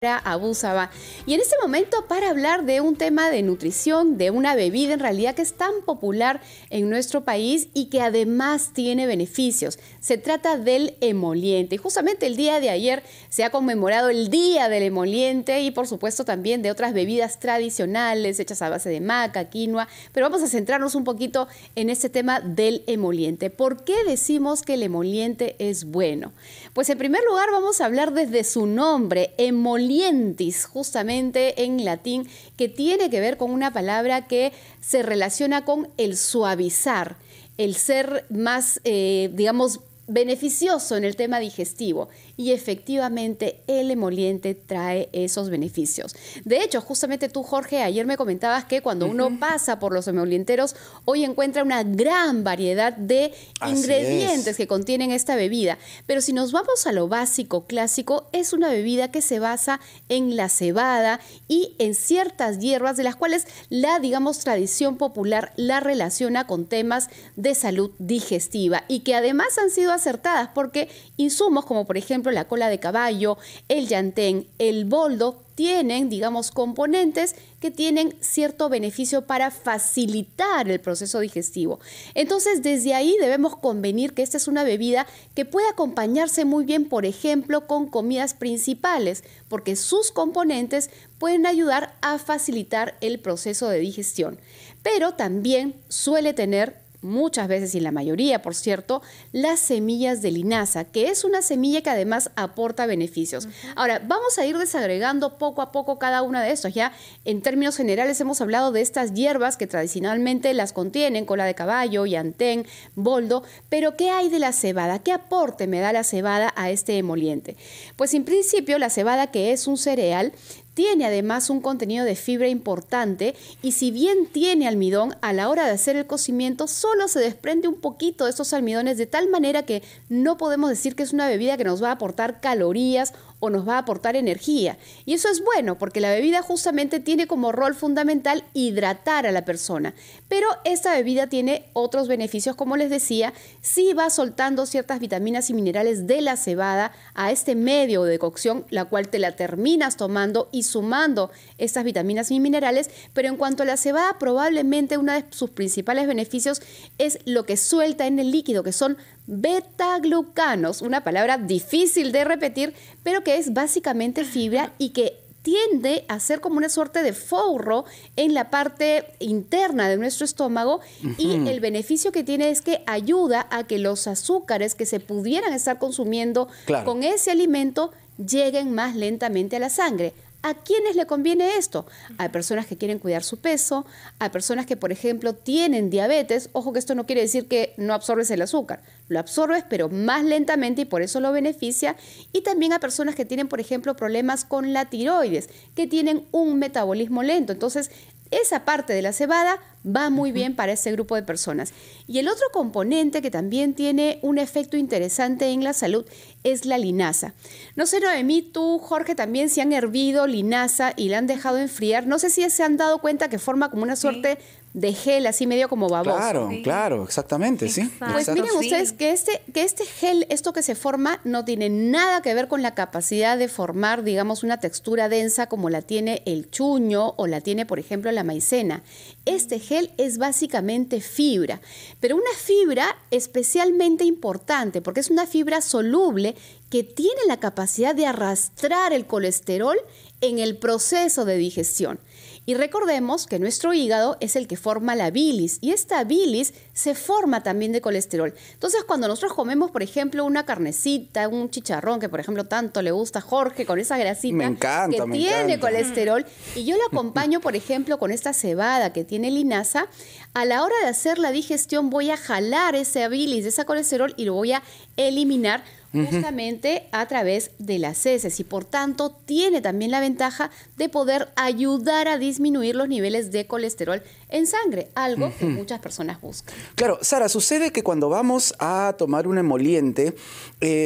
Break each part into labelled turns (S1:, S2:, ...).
S1: Abusaba. Y en este momento para hablar de un tema de nutrición, de una bebida en realidad que es tan popular en nuestro país y que además tiene beneficios. Se trata del emoliente. Y justamente el día de ayer se ha conmemorado el Día del Emoliente y por supuesto también de otras bebidas tradicionales hechas a base de maca, quinoa. Pero vamos a centrarnos un poquito en este tema del emoliente. ¿Por qué decimos que el emoliente es bueno? Pues en primer lugar vamos a hablar desde su nombre, emolientis, justamente en latín, que tiene que ver con una palabra que se relaciona con el suavizar, el ser más, digamos, beneficioso en el tema digestivo. Y efectivamente el emoliente trae esos beneficios. De hecho, justamente tú, Jorge, ayer me comentabas que cuando uno pasa por los emolienteros, hoy encuentra una gran variedad de ingredientes que contienen esta bebida. Pero si nos vamos a lo básico, clásico, es una bebida que se basa en la cebada y en ciertas hierbas de las cuales la, digamos, tradición popular la relaciona con temas de salud digestiva y que además han sido acertadas porque insumos como por ejemplo la cola de caballo, el llantén, el boldo, tienen, digamos, componentes que tienen cierto beneficio para facilitar el proceso digestivo. Entonces, desde ahí debemos convenir que esta es una bebida que puede acompañarse muy bien, por ejemplo, con comidas principales, porque sus componentes pueden ayudar a facilitar el proceso de digestión. Pero también suele tener muchas veces, y la mayoría, por cierto, las semillas de linaza, que es una semilla que además aporta beneficios. Ahora, vamos a ir desagregando poco a poco cada una de estos. Ya en términos generales hemos hablado de estas hierbas que tradicionalmente las contienen, cola de caballo, llantén, boldo, pero ¿qué hay de la cebada? ¿Qué aporte me da la cebada a este emoliente? Pues en principio la cebada, que es un cereal, tiene además un contenido de fibra importante y si bien tiene almidón, a la hora de hacer el cocimiento solo se desprende un poquito de estos almidones de tal manera que no podemos decir que es una bebida que nos va a aportar calorías o nos va a aportar energía. Y eso es bueno porque la bebida justamente tiene como rol fundamental hidratar a la persona. Pero esta bebida tiene otros beneficios, como les decía, sí va soltando ciertas vitaminas y minerales de la cebada a este medio de cocción, la cual te la terminas tomando y sumando estas vitaminas y minerales. Pero en cuanto a la cebada, probablemente uno de sus principales beneficios es lo que suelta en el líquido, que son beta-glucanos, una palabra difícil de repetir, pero que es básicamente fibra y que tiende a ser como una suerte de forro en la parte interna de nuestro estómago y el beneficio que tiene es que ayuda a que los azúcares que se pudieran estar consumiendo con ese alimento lleguen más lentamente a la sangre. ¿A quiénes le conviene esto? A personas que quieren cuidar su peso, a personas que, por ejemplo, tienen diabetes. Ojo que esto no quiere decir que no absorbes el azúcar. Lo absorbes, pero más lentamente y por eso lo beneficia. Y también a personas que tienen, por ejemplo, problemas con la tiroides, que tienen un metabolismo lento. Entonces, esa parte de la cebada va muy bien para ese grupo de personas. Y el otro componente que también tiene un efecto interesante en la salud es la linaza. No sé, Noemí, tú, Jorge, también si han hervido linaza y la han dejado enfriar. No sé si se han dado cuenta que forma como una suerte de gel, así medio como baboso.
S2: Claro, claro, exactamente, sí.
S1: Pues miren ustedes que este gel, esto que se forma, no tiene nada que ver con la capacidad de formar, digamos, una textura densa como la tiene el chuño o la tiene, por ejemplo, la maicena. Este gel es básicamente fibra, pero una fibra especialmente importante porque es una fibra soluble que tiene la capacidad de arrastrar el colesterol en el proceso de digestión. Y recordemos que nuestro hígado es el que forma la bilis y esta bilis se forma también de colesterol. Entonces, cuando nosotros comemos, por ejemplo, una carnecita, un chicharrón, que por ejemplo tanto le gusta a Jorge, con esa grasita que tiene colesterol, y yo la acompaño, por ejemplo, con esta cebada que tiene linaza, a la hora de hacer la digestión voy a jalar esa bilis, ese colesterol y lo voy a eliminar justamente a través de las heces y por tanto tiene también la ventaja de poder ayudar a disminuir los niveles de colesterol en sangre, algo que muchas personas buscan.
S2: Claro, Sara, sucede que cuando vamos a tomar un emoliente,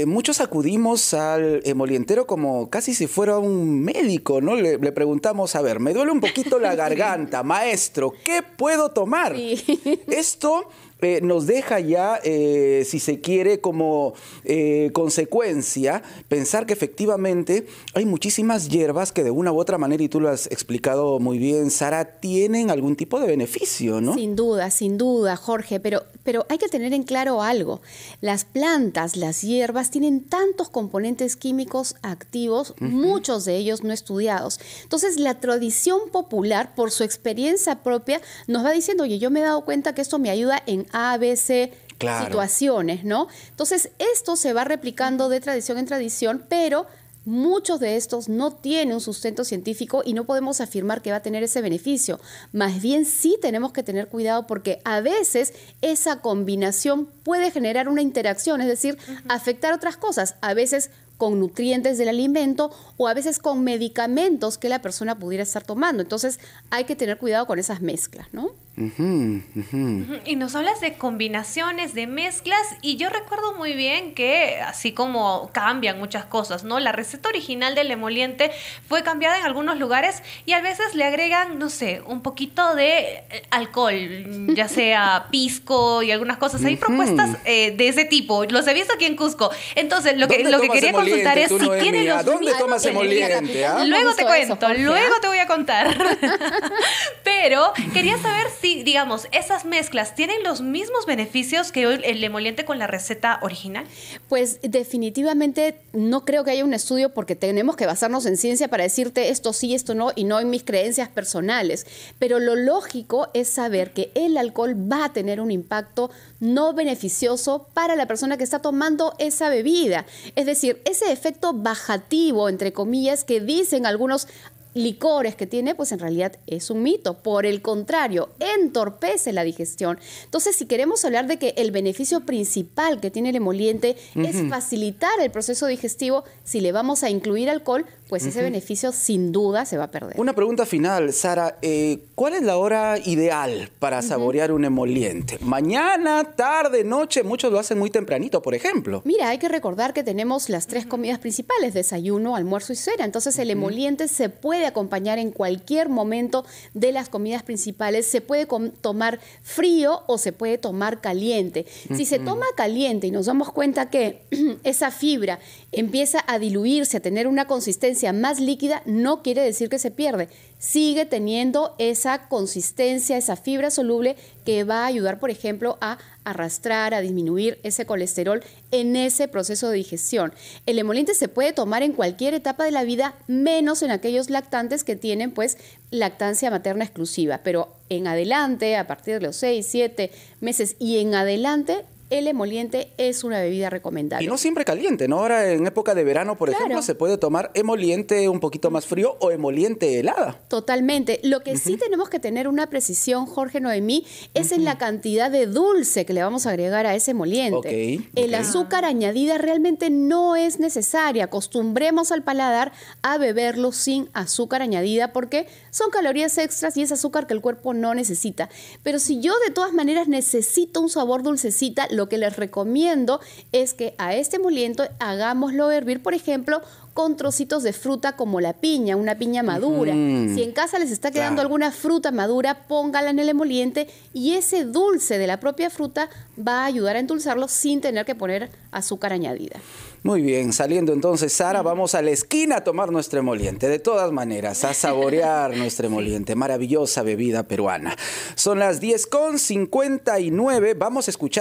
S2: muchos acudimos al emolientero como casi si fuera un médico, ¿no? Le preguntamos, a ver, me duele un poquito la garganta, maestro, ¿qué puedo tomar?
S1: Sí.
S2: Esto nos deja ya, si se quiere, como consecuencia, pensar que efectivamente hay muchísimas hierbas que de una u otra manera, y tú lo has explicado muy bien, Sara, tienen algún tipo de beneficio, ¿no?
S1: Sin duda, Jorge, pero hay que tener en claro algo. Las plantas, las hierbas tienen tantos componentes químicos activos, muchos de ellos no estudiados. Entonces, la tradición popular, por su experiencia propia, nos va diciendo, oye, yo me he dado cuenta que esto me ayuda en A, B, C situaciones, ¿no? Entonces, esto se va replicando de tradición en tradición, pero muchos de estos no tienen un sustento científico y no podemos afirmar que va a tener ese beneficio. Más bien sí tenemos que tener cuidado porque a veces esa combinación puede generar una interacción, es decir, afectar otras cosas, a veces con nutrientes del alimento o a veces con medicamentos que la persona pudiera estar tomando. Entonces hay que tener cuidado con esas mezclas, ¿no?
S3: Y nos hablas de combinaciones, de mezclas, y yo recuerdo muy bien que así como cambian muchas cosas, ¿no? La receta original del emoliente fue cambiada en algunos lugares y a veces le agregan, no sé, un poquito de alcohol, ya sea pisco y algunas cosas. Hay propuestas de ese tipo, los he visto aquí en Cusco. Entonces, lo que quería consultar es si tienen los mismos...
S2: ¿Dónde tomas emoliente?
S3: Luego te cuento, luego te voy a contar. Pero quería saber si, digamos, esas mezclas tienen los mismos beneficios que el emoliente con la receta original.
S1: Pues definitivamente no creo que haya un estudio porque tenemos que basarnos en ciencia para decirte esto sí, esto no, y no en mis creencias personales. Pero lo lógico es saber que el alcohol va a tener un impacto no beneficioso para la persona que está tomando esa bebida. Es decir, ese efecto bajativo, entre comillas, que dicen algunos licores que tiene, pues en realidad es un mito. Por el contrario, entorpece la digestión. Entonces, si queremos hablar de que el beneficio principal que tiene el emoliente es facilitar el proceso digestivo, si le vamos a incluir alcohol, pues ese beneficio sin duda se va a perder.
S2: Una pregunta final, Sara. ¿Cuál es la hora ideal para saborear un emoliente? ¿Mañana, tarde, noche? Muchos lo hacen muy tempranito, por ejemplo.
S1: Mira, hay que recordar que tenemos las 3 comidas principales, desayuno, almuerzo y cena. Entonces, el emoliente se puede acompañar en cualquier momento de las comidas principales. Se puede tomar frío o se puede tomar caliente. Si se toma caliente y nos damos cuenta que esa fibra empieza a diluirse, a tener una consistencia más líquida, no quiere decir que se pierde. Sigue teniendo esa consistencia, esa fibra soluble que va a ayudar, por ejemplo, a arrastrar, a disminuir ese colesterol en ese proceso de digestión. El emoliente se puede tomar en cualquier etapa de la vida, menos en aquellos lactantes que tienen, pues, lactancia materna exclusiva. Pero en adelante, a partir de los 6, 7 meses y en adelante, el emoliente es una bebida recomendable.
S2: Y no siempre caliente, ¿no? Ahora en época de verano, por ejemplo, se puede tomar emoliente un poquito más frío o emoliente helada.
S1: Totalmente. Lo que sí tenemos que tener una precisión, Jorge, Noemí, es en la cantidad de dulce que le vamos a agregar a ese emoliente. El azúcar añadida realmente no es necesaria. Acostumbremos al paladar a beberlo sin azúcar añadida porque son calorías extras y es azúcar que el cuerpo no necesita. Pero si yo de todas maneras necesito un sabor dulcecita, lo que les recomiendo es que a este emoliente hagámoslo hervir, por ejemplo, con trocitos de fruta como la piña, una piña madura. Si en casa les está quedando alguna fruta madura, póngala en el emoliente y ese dulce de la propia fruta va a ayudar a endulzarlo sin tener que poner azúcar añadida.
S2: Muy bien, saliendo entonces, Sara, vamos a la esquina a tomar nuestro emoliente. De todas maneras, a saborear nuestro emoliente. Maravillosa bebida peruana. Son las 10:59. Vamos a escuchar